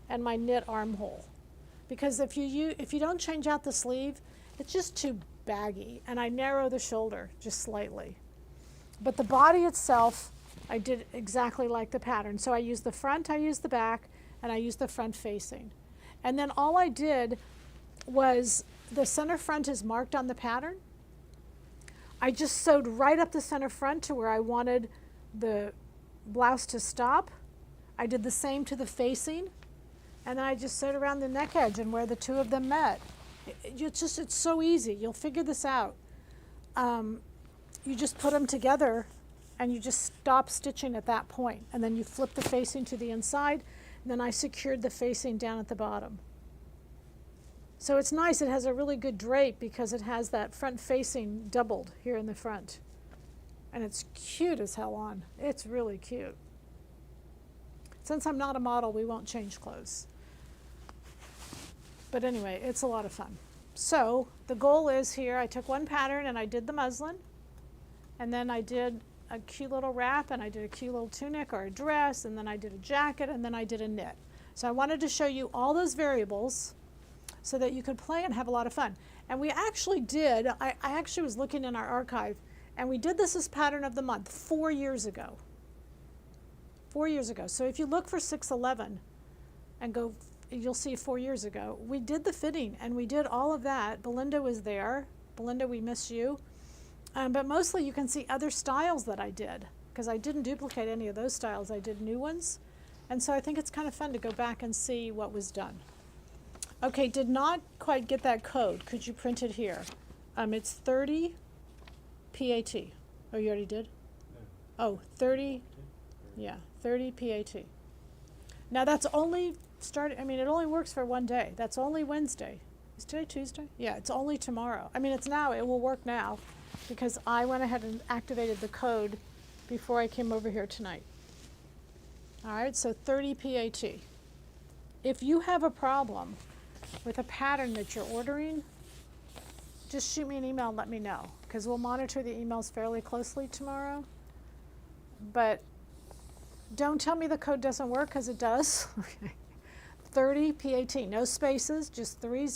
and my knit armhole. Because if you don't change out the sleeve, it's just too baggy. And I narrow the shoulder just slightly. But the body itself, I did exactly like the pattern. So I used the front, I used the back, and I used the front facing. And then all I did was the center front is marked on the pattern. I just sewed right up the center front to where I wanted the blouse to stop. I did the same to the facing, and then I just sewed around the neck edge and where the two of them met. It's so easy. You'll figure this out. you just put them together and you just stop stitching at that point, and then you flip the facing to the inside, and then I secured the facing down at the bottom. So it's nice, it has a really good drape because it has that front facing doubled here in the front. And it's cute as hell on. It's really cute. Since I'm not a model, we won't change clothes. But anyway, it's a lot of fun. So the goal is here, I took one pattern and I did the muslin, and then I did a cute little wrap, and I did a cute little tunic or a dress, and then I did a jacket, and then I did a knit. So I wanted to show you all those variables so that you could play and have a lot of fun. And we actually did, I actually was looking in our archive, and we did this as pattern of the month 4 years ago. 4 years ago. So if you look for 611 and go, you'll see 4 years ago, we did the fitting and we did all of that. Belinda was there. Belinda, we miss you. But mostly you can see other styles that I did, because I didn't duplicate any of those styles. I did new ones. And so I think it's kind of fun to go back and see what was done. Okay, did not quite get that code. Could you print it here? It's 30 PAT. Oh, you already did? No. Oh, 30, yeah, 30 PAT. Now that's only it only works for one day. That's only Wednesday. Is today Tuesday? Yeah, it's only tomorrow. I mean, it's now, it will work now, because I went ahead and activated the code before I came over here tonight. All right, so 30 PAT. If you have a problem with a pattern that you're ordering, just shoot me an email and let me know, because we'll monitor the emails fairly closely tomorrow. But don't tell me the code doesn't work, because it does. Okay. 30 PAT, no spaces, just 30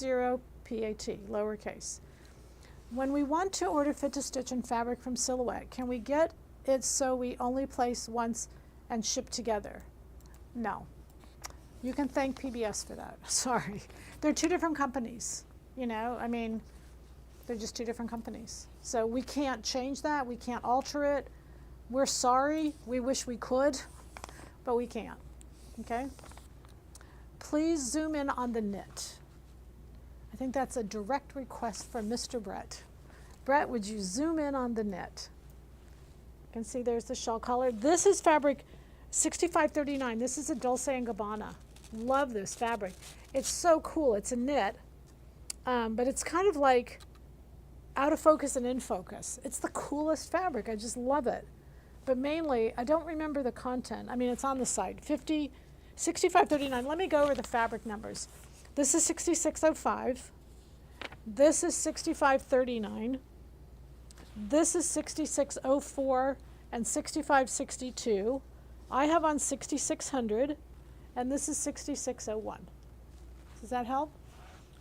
PAT, lowercase. When we want to order fit to stitch and fabric from Silhouette, can we get it so we only place once and ship together? No. You can thank PBS for that. Sorry. They're two different companies. You know, I mean, they're just two different companies. So we can't change that. We can't alter it. We're sorry. We wish we could, but we can't. Okay? Please zoom in on the knit. I think that's a direct request from Mr. Brett. Brett, would you zoom in on the knit? You can see there's the shawl collar. This is fabric 6539. This is a Dulce & Gabbana. Love this fabric. It's so cool. It's a knit, but it's kind of like out of focus and in focus. It's the coolest fabric. I just love it. But mainly, I don't remember the content. I mean, it's on the site. 6539. Let me go over the fabric numbers. This is 6605. This is 6539. This is 6604 and 6562. I have on 6600, and this is 6601. Does that help?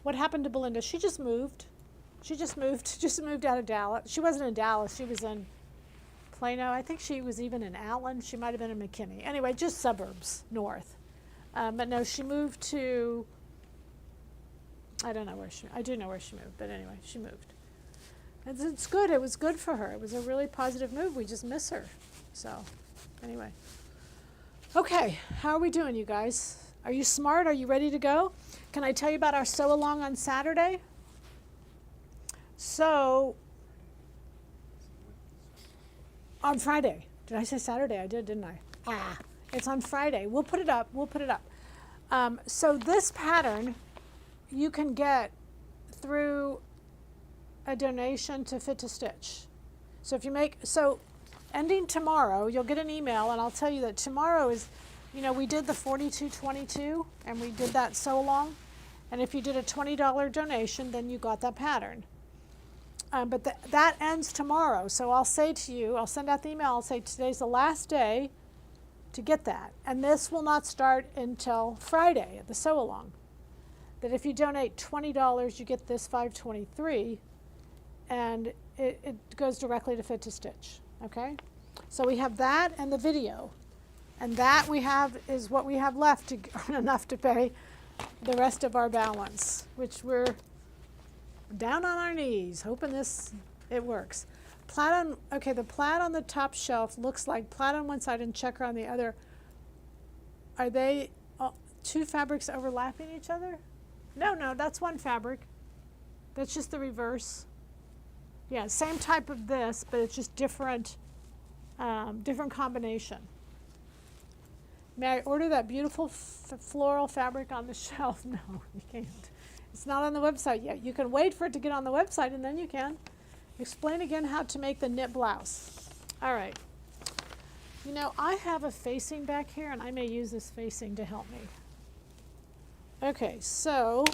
What happened to Belinda? She just moved. She just moved out of Dallas. She wasn't in Dallas. She was in Plano. I think she was even in Allen. She might have been in McKinney. Anyway, just suburbs north. But no, she moved to, I don't know where I do know where she moved, but anyway, she moved. It's good. It was good for her. It was a really positive move. We just miss her. So anyway. Okay, how are we doing, you guys? Are you smart? Are you ready to go? Can I tell you about our sew along on Saturday? So, on Friday. Did I say Saturday? I did, didn't I? It's on Friday. We'll put it up. So this pattern you can get through a donation to Fit to Stitch. So if you ending tomorrow, you'll get an email, and I'll tell you that tomorrow is, we did the 4222, and we did that sew along. And if you did a $20 donation, then you got that pattern. But that ends tomorrow. So I'll say to you, I'll send out the email, I'll say today's the last day to get that. And this will not start until Friday at the sew along. That if you donate $20, you get this 523, and it goes directly to Fit to Stitch. Okay? So we have that and the video. And that we have is what we have left to earn enough to pay the rest of our balance, which we're down on our knees, hoping it works. The plaid on the top shelf looks like plaid on one side and checker on the other. Are they two fabrics overlapping each other? No, that's one fabric. That's just the reverse. Yeah, same type of this, but it's just different, different combination. May I order that beautiful floral fabric on the shelf? No, you can't. It's not on the website yet. You can wait for it to get on the website and then you can. Explain again how to make the knit blouse. All right. You know, I have a facing back here and I may use this facing to help me. Okay, so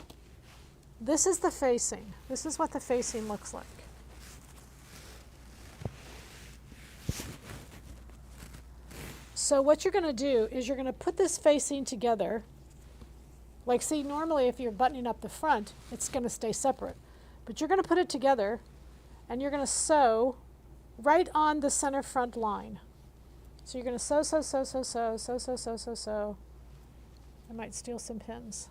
this is the facing. This is what the facing looks like. So what you're going to do is you're going to put this facing together. Like, see, normally if you're buttoning up the front, it's going to stay separate. But you're going to put it together and you're going to sew right on the center front line. So you're going to sew, sew, sew, sew, sew, sew, sew, sew, sew, sew. I might steal some pins.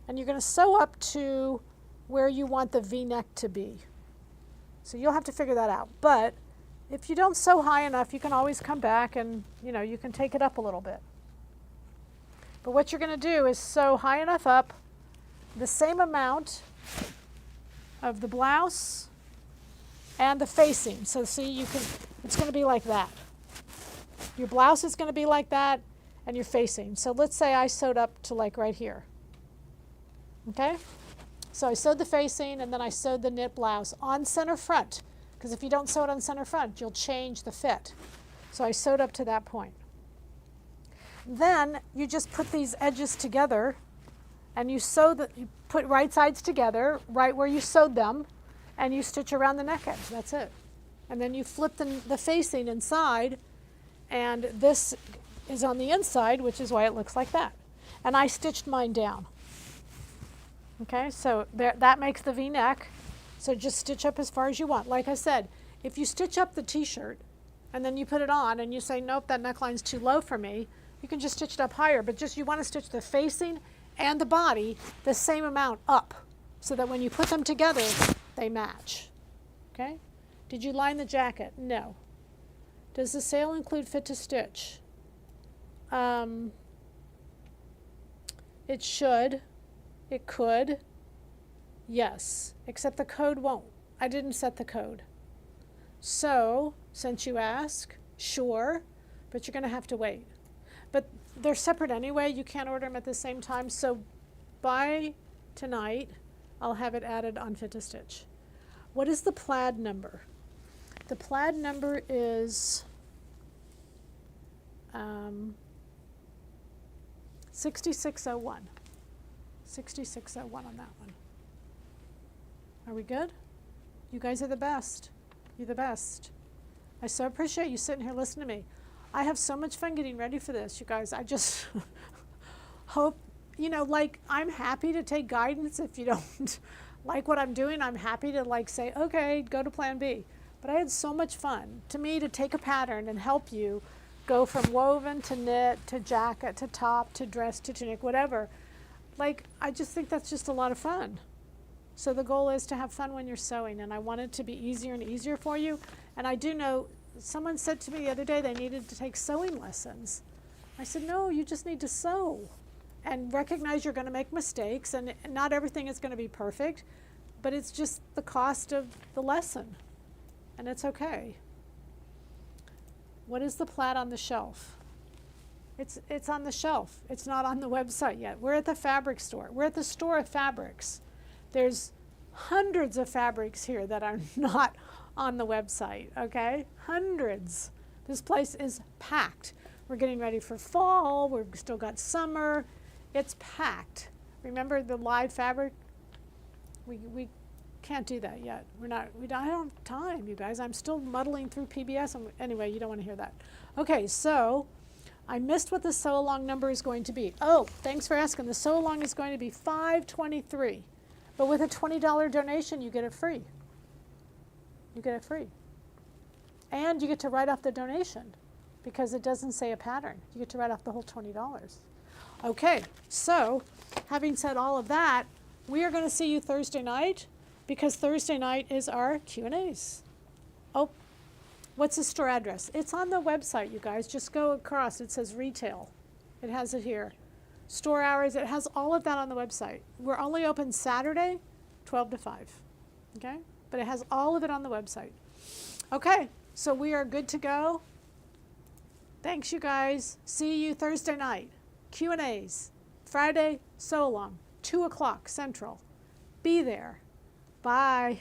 And you're going to sew up to where you want the V-neck to be. So you'll have to figure that out. But if you don't sew high enough, you can always come back and, you know, you can take it up a little bit. But what you're going to do is sew high enough up, the same amount of the blouse and the facing. So see, you can, it's going to be like that. Your blouse is going to be like that and your facing. So let's say I sewed up to like right here. Okay? So I sewed the facing and then I sewed the knit blouse on center front. Because if you don't sew it on center front, you'll change the fit. So I sewed up to that point. Then you just put these edges together and you sew you put right sides together, right where you sewed them, and you stitch around the neck edge. That's it. And then you flip the facing inside, and this is on the inside, which is why it looks like that. And I stitched mine down. Okay, so that makes the V-neck. So just stitch up as far as you want. Like I said, if you stitch up the t-shirt and then you put it on and you say, nope, that neckline's too low for me, you can just stitch it up higher, but just you want to stitch the facing and the body the same amount up so that when you put them together, they match. Okay? Did you line the jacket? No. Does the sale include fit to stitch? It should. It could. Yes, except the code won't. I didn't set the code. So, since you ask, sure, but you're going to have to wait. But they're separate anyway. You can't order them at the same time. So by tonight, I'll have it added on Fit to Stitch. What is the plaid number? The plaid number is 6601. 6601 on that one. Are we good? You guys are the best. You're the best. I so appreciate you sitting here listening to me. I have so much fun getting ready for this, you guys. I just hope, you know, like, I'm happy to take guidance. If you don't like what I'm doing, I'm happy to like say, okay, go to plan B. But I had so much fun. To me, to take a pattern and help you go from woven to knit to jacket to top to dress to tunic, whatever. Like, I just think that's just a lot of fun. So the goal is to have fun when you're sewing, and I want it to be easier and easier for you. And I do know, someone said to me the other day they needed to take sewing lessons. I said, no, you just need to sew and recognize you're going to make mistakes, and not everything is going to be perfect, but it's just the cost of the lesson, and it's okay. What is the plaid on the shelf? It's on the shelf. It's not on the website yet. We're at the fabric store. We're at the store of fabrics. There's hundreds of fabrics here that are not on the website, okay? Hundreds. This place is packed. We're getting ready for fall. We've still got summer. It's packed. Remember the live fabric? We can't do that yet. I don't have time, you guys. I'm still muddling through PBS. Anyway, you don't want to hear that. Okay, so I missed what the sew along number is going to be. Oh, thanks for asking. The sew along is going to be 523. But with a $20 donation, you get it free. You get it free. And you get to write off the donation because it doesn't say a pattern. You get to write off the whole $20. Okay, so having said all of that, we are going to see you Thursday night because Thursday night is our Q&As. Oh, what's the store address? It's on the website, you guys. Just go across. It says retail. It has it here. Store hours, it has all of that on the website. We're only open Saturday, 12 to 5, okay? but it has all of it on the website. Okay, so we are good to go. Thanks, you guys. See you Thursday night. Q&As. Friday, so long. 2 o'clock Central. Be there. Bye.